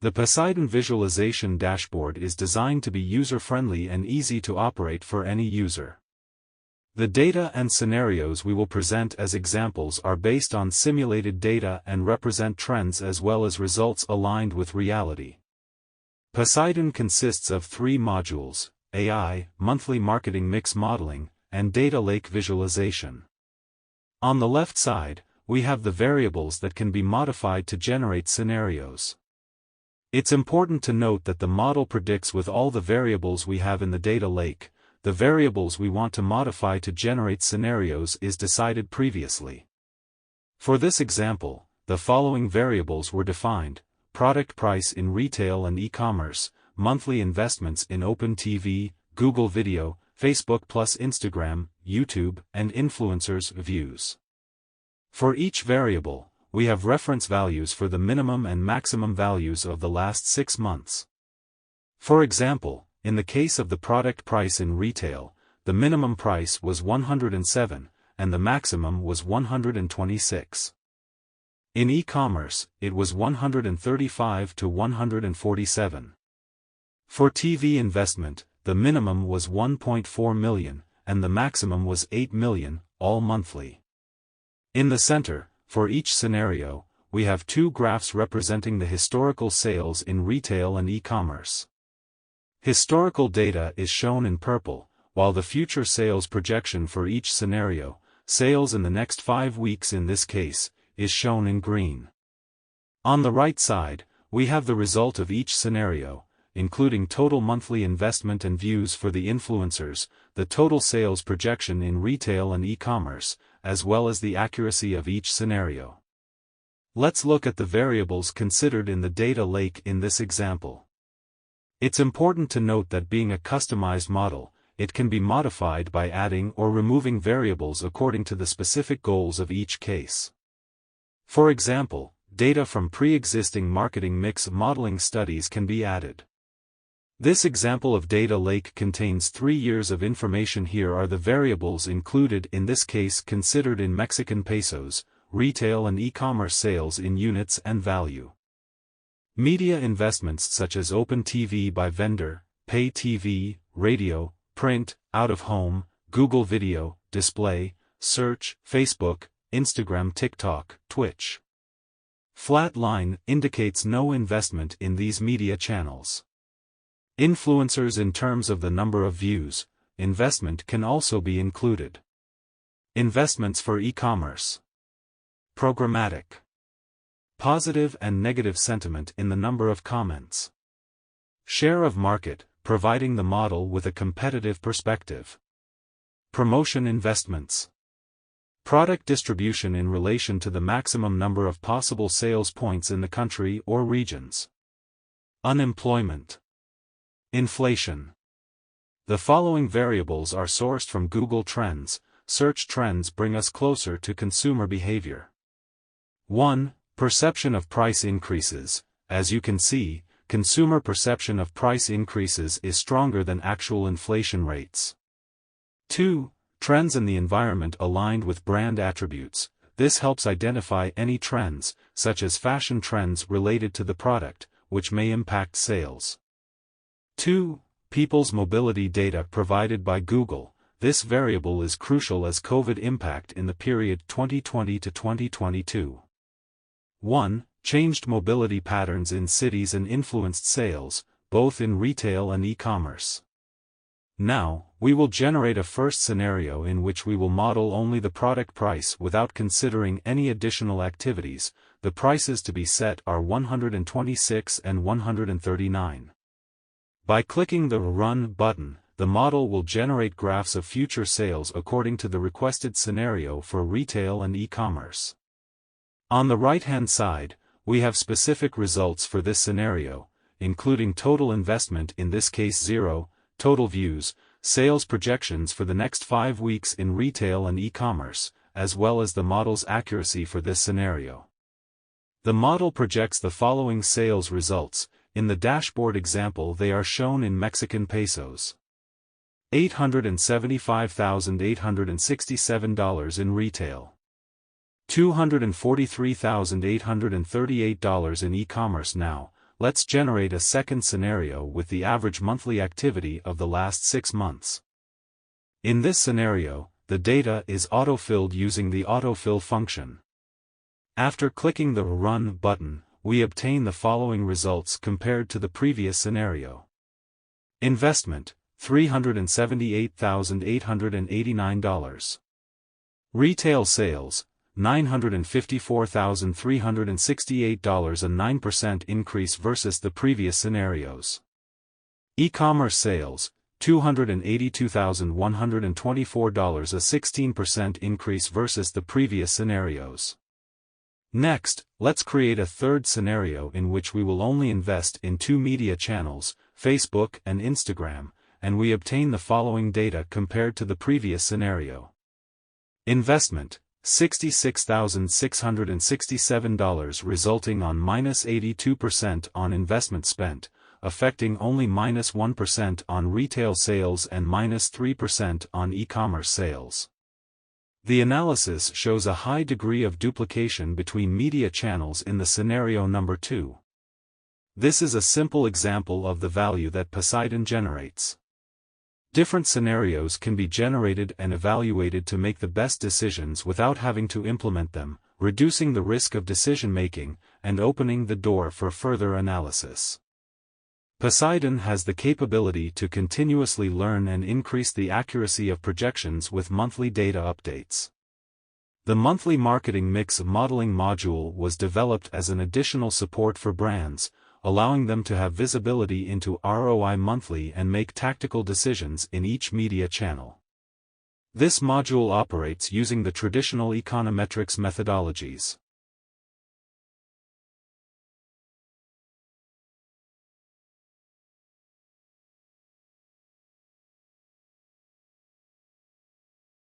The Poseidon visualization dashboard is designed to be user-friendly and easy to operate for any user. The data and scenarios we will present as examples are based on simulated data and represent trends as well as results aligned with reality. Poseidon consists of 3 modules: AI, monthly marketing mix modeling, and data lake visualization. On the left side, we have the variables that can be modified to generate scenarios. It's important to note that the model predicts with all the variables we have in the data lake. The variables we want to modify to generate scenarios is decided previously. For this example, the following variables were defined: product price in retail and e-commerce, monthly investments in Open TV, Google Video, Facebook plus Instagram, YouTube, and influencers' views. For each variable, we have reference values for the minimum and maximum values of the last 6 months. For example, in the case of the product price in retail, the minimum price was $107, and the maximum was $126. In e-commerce, it was $135 to $147. For TV investment, the minimum was $1.4 million, and the maximum was $8 million, all monthly. In the center, for each scenario, we have 2 graphs representing the historical sales in retail and e-commerce. Historical data is shown in purple, while the future sales projection for each scenario, sales in the next 5 weeks in this case, is shown in green. On the right side, we have the result of each scenario, including total monthly investment and views for the influencers, the total sales projection in retail and e-commerce, as well as the accuracy of each scenario. Let's look at the variables considered in the data lake in this example. It's important to note that being a customized model, it can be modified by adding or removing variables according to the specific goals of each case. For example, data from pre-existing marketing mix modeling studies can be added. This example of data lake contains 3 years of information. Here are the variables included, in this case considered in Mexican pesos, retail and e-commerce sales in units and value. Media investments such as Open TV by vendor, Pay TV, radio, print, out-of-home, Google Video, display, search, Facebook, Instagram, TikTok, Twitch. Flat line indicates no investment in these media channels. Influencers in terms of the number of views, investment can also be included. Investments for e-commerce. Programmatic. Positive and negative sentiment in the number of comments. Share of market, providing the model with a competitive perspective. Promotion investments. Product distribution in relation to the maximum number of possible sales points in the country or regions. Unemployment. Inflation. The following variables are sourced from Google Trends. Search trends bring us closer to consumer behavior. 1. Perception of price increases. As you can see, consumer perception of price increases is stronger than actual inflation rates. 2. Trends in the environment aligned with brand attributes. This helps identify any trends, such as fashion trends related to the product, which may impact sales. 2. People's mobility data provided by Google. This variable is crucial as COVID impact in the period 2020 to 2022. 1. Changed mobility patterns in cities and influenced sales, both in retail and e-commerce. Now, we will generate a first scenario in which we will model only the product price without considering any additional activities. The prices to be set are $126 and $139. By clicking the Run button, the model will generate graphs of future sales according to the requested scenario for retail and e-commerce. On the right-hand side, we have specific results for this scenario, including total investment, in this case 0, total views, sales projections for the next 5 weeks in retail and e-commerce, as well as the model's accuracy for this scenario. The model projects the following sales results. In the dashboard example, they are shown in Mexican pesos. $875,867 in retail. $243,838 in e-commerce. Now, let's generate a second scenario with the average monthly activity of the last 6 months. In this scenario, the data is autofilled using the autofill function. After clicking the Run button, we obtain the following results compared to the previous scenario. Investment, $378,889. Retail sales, $954,368, a 9% increase versus the previous scenarios. E-commerce sales, $282,124, a 16% increase versus the previous scenarios. Next, let's create a third scenario in which we will only invest in 2 media channels, Facebook and Instagram, and we obtain the following data compared to the previous scenario. Investment, $66,667, resulting on -82% on investment spent, affecting only -1% on retail sales and -3% on e-commerce sales. The analysis shows a high degree of duplication between media channels in the scenario number 2. This is a simple example of the value that Poseidon generates. Different scenarios can be generated and evaluated to make the best decisions without having to implement them, reducing the risk of decision-making, and opening the door for further analysis. Poseidon has the capability to continuously learn and increase the accuracy of projections with monthly data updates. The monthly marketing mix modeling module was developed as an additional support for brands, allowing them to have visibility into ROI monthly and make tactical decisions in each media channel. This module operates using the traditional econometrics methodologies.